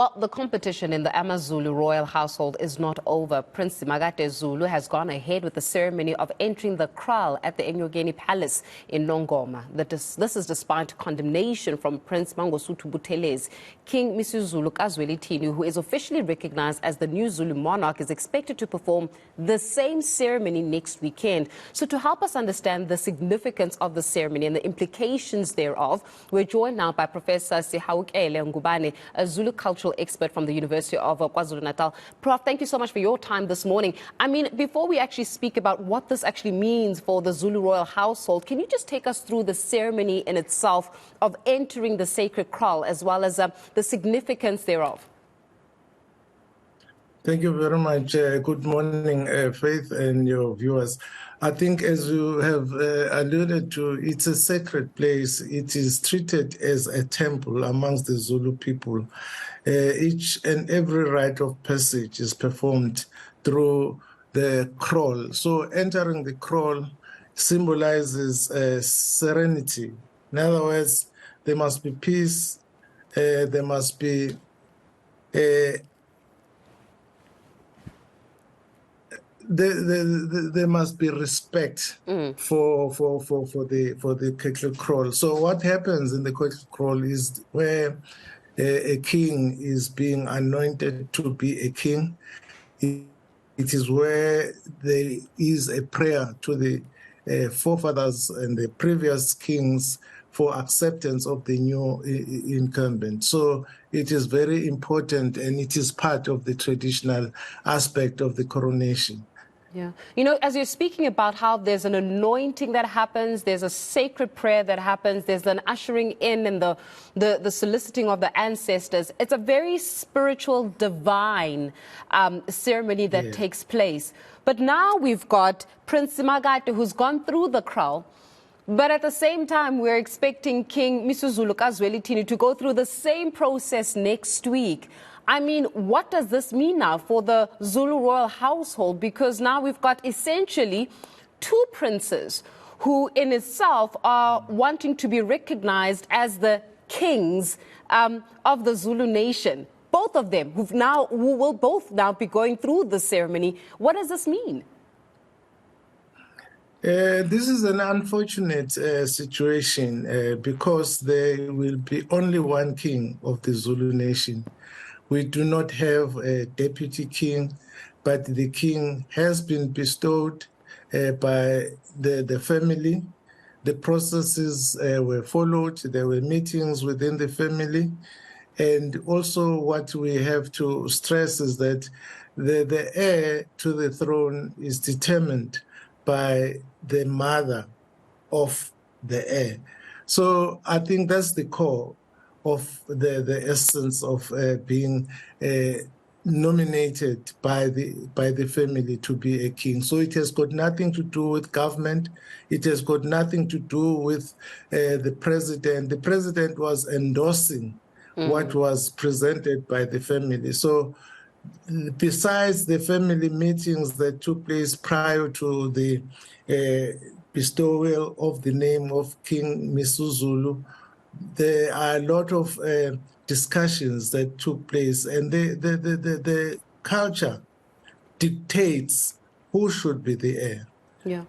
Well, the competition in the AmaZulu Royal Household is not over. Prince Sihawukele Zulu has gone ahead with the ceremony of entering the Kraal at the eNCA Palace in Nongoma. This is despite condemnation from Prince Mangosuthu Buthelezi. King Misuzulu Kazwelithini, who is officially recognized as the new Zulu monarch, is expected to perform the same ceremony next weekend. So to help us understand the significance of the ceremony and the implications thereof, we're joined now by Professor Sihawukele Ngubane, a Zulu cultural expert from the University of KZN. Prof, thank you so much for your time this morning. I mean, before we actually speak about what this actually means for the Zulu Royal Household, can you just take us through the ceremony in itself of entering the sacred kraal, as well as the significance thereof? Thank you very much. Good morning, Faith, and your viewers. I think, as you have alluded to, it's a sacred place. It is treated as a temple amongst the Zulu people. Each and every rite of passage is performed through the kraal. So entering the kraal symbolizes serenity. In other words, there must be peace, there must be there must be respect for the kraal. So what happens in the kraal is where a king is being anointed to be a king. It is where there is a prayer to the forefathers and the previous kings for acceptance of the new incumbent. So it is very important, and it is part of the traditional aspect of the coronation. Yeah. You know, as you're speaking about how there's an anointing that happens, there's a sacred prayer that happens, there's an ushering in and the soliciting of the ancestors. It's a very spiritual, divine ceremony that takes place. But now we've got Prince Sihawukele, who's gone through the kraal. But at the same time, we're expecting King Misuzulu Kazwelithini to go through the same process next week. I mean, what does this mean now for the Zulu Royal Household? Because now we've got essentially two princes who in itself are wanting to be recognized as the kings of the Zulu nation. Both of them who will both now be going through the ceremony. What does this mean? This is an unfortunate situation because there will be only one king of the Zulu nation. We do not have a deputy king, but the king has been bestowed by the family. The processes were followed. There were meetings within the family. And also what we have to stress is that the heir to the throne is determined by the mother of the heir. So I think that's the core of the essence of being nominated by the family to be a king. So it has got nothing to do with government. It has got nothing to do with the president. The president was endorsing what was presented by the family. So besides the family meetings that took place prior to the bestowal of the name of King Misuzulu, there are a lot of discussions that took place, and the culture dictates who should be the heir. Yeah.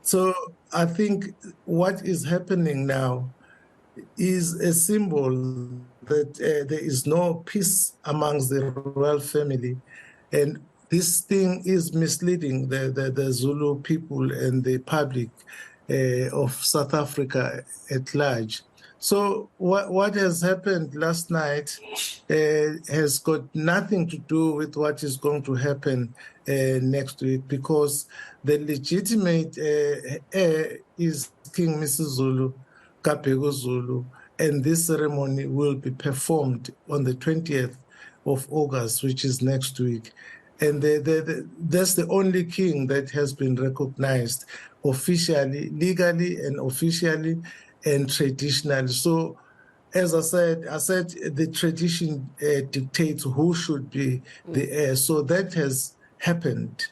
So I think what is happening now is a symbol that there is no peace amongst the royal family, and this thing is misleading the Zulu people and the public of South Africa at large. So what has happened last night has got nothing to do with what is going to happen next week, because the legitimate heir is King Misuzulu Kapego Zulu, and this ceremony will be performed on the 20th of August, which is next week. And that's the only king that has been recognized officially, legally and officially, and traditionally. So, as I said, the tradition dictates who should be the heir. So that has happened.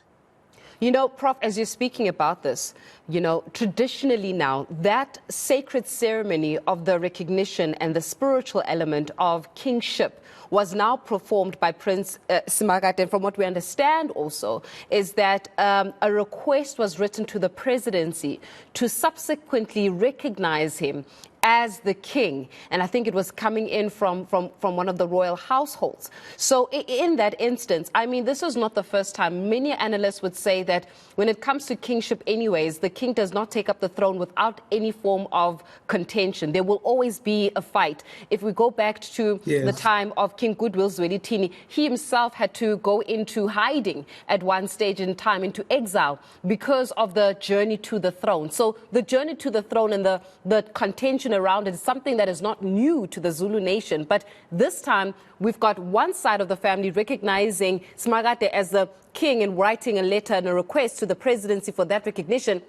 You know, Prof, as you're speaking about this, you know, traditionally now, that sacred ceremony of the recognition and the spiritual element of kingship was now performed by Prince Sihawukele. And from what we understand also is that a request was written to the presidency to subsequently recognize him as the king, and I think it was coming in from one of the royal households. So in that instance, I mean, this is not the first time. Many analysts would say that when it comes to kingship anyways, the king does not take up the throne without any form of contention. There will always be a fight. If we go back to the time of King Goodwill Zwelithini, he himself had to go into hiding at one stage in time, into exile, because of the journey to the throne. So the journey to the throne and the contention around it is something that is not new to the Zulu nation. But this time, we've got one side of the family recognizing Sihawukele as the king and writing a letter and a request to the presidency for that recognition.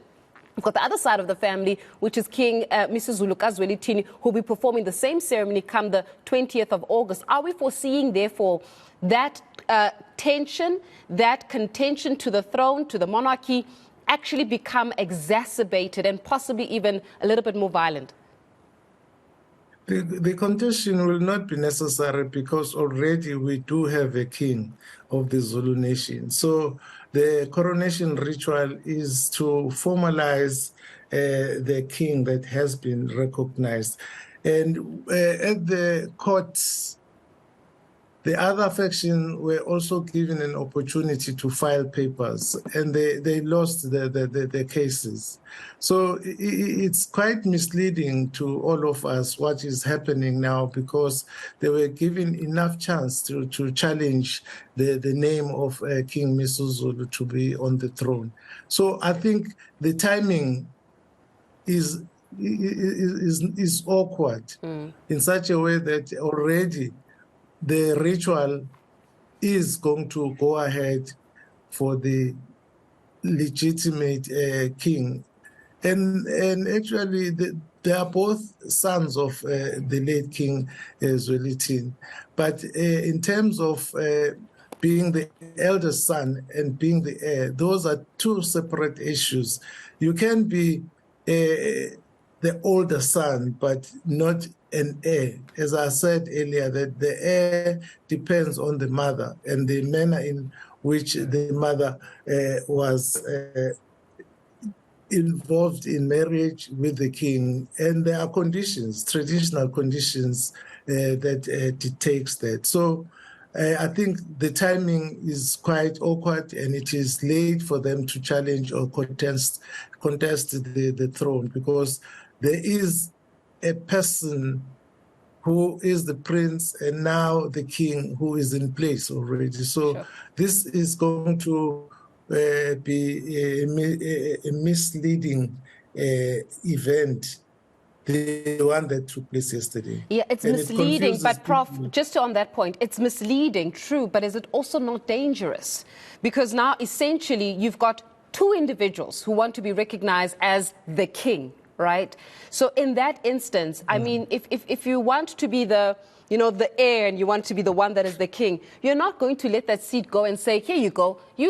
We've got the other side of the family, which is King Zulu Zwelithini, who will be performing the same ceremony come the 20th of August. Are we foreseeing, therefore, that tension, that contention to the throne, to the monarchy, actually become exacerbated and possibly even a little bit more violent? The contention will not be necessary because already we do have a king of the Zulu nation. So the coronation ritual is to formalize the king that has been recognized. And at the courts, the other faction were also given an opportunity to file papers, and they lost the cases. So it's quite misleading to all of us what is happening now, because they were given enough chance to challenge the name of King Misuzulu to be on the throne. So I think the timing is awkward in such a way that already the ritual is going to go ahead for the legitimate king. And actually, they are both sons of the late King Zwelithini. But in terms of being the eldest son and being the heir, those are two separate issues. You can be the older son, but not an heir. As I said earlier, that the heir depends on the mother and the manner in which the mother was involved in marriage with the king. And there are conditions, traditional conditions that dictates that. So I think the timing is quite awkward, and it is late for them to challenge or contest the throne, because there is a person who is the prince and now the king who is in place already. So this is going to be a misleading event, the one that took place yesterday. Yeah, it's misleading, but Prof, just on that point, it's misleading, true, but is it also not dangerous? Because now essentially you've got two individuals who want to be recognized as the king, right? So in that instance, I mean, if you want to be the heir and you want to be the one that is the king, you're not going to let that seat go and say, here you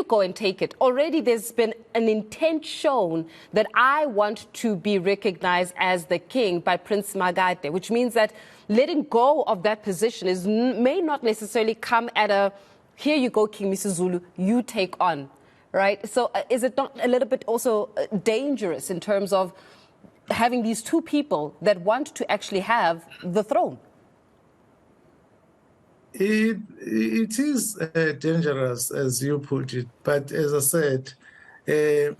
go and take it. Already there's been an intent shown that I want to be recognized as the king by Prince Sihawukele, which means that letting go of that position may not necessarily come at a, here you go, King Misuzulu, you take on, right? So is it not a little bit also dangerous in terms of having these two people that want to actually have the throne? It is dangerous, as you put it, but as I said, there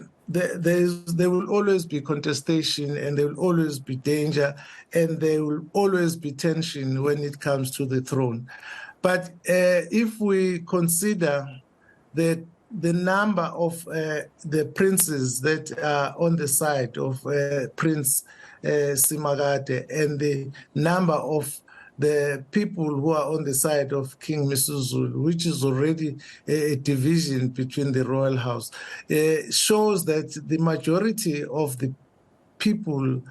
will always be contestation, and there will always be danger, and there will always be tension when it comes to the throne. But if we consider the number of the princes that are on the side of Prince Sihawukele and the number of the people who are on the side of King Misuzulu, which is already a division between the royal house, shows that the majority of the people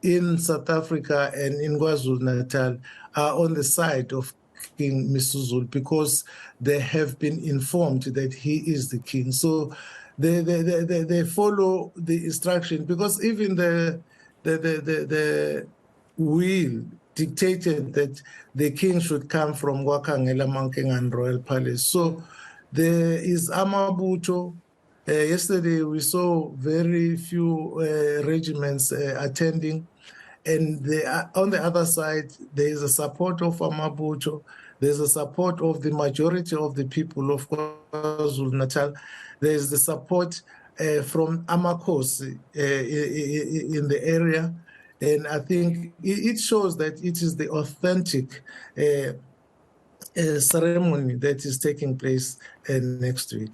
in South Africa and in KwaZulu-Natal are on the side of King Misuzulu, because they have been informed that he is the king. So they follow the instruction, because even the will dictated that the king should come from Wakangela Mankengan Royal Palace. So there is Amabutho. Yesterday we saw very few regiments attending. And on the other side, there is a support of Amabutho. There's a support of the majority of the people of KwaZulu-Natal. There's the support from Amakosi in the area. And I think it shows that it is the authentic ceremony that is taking place next week.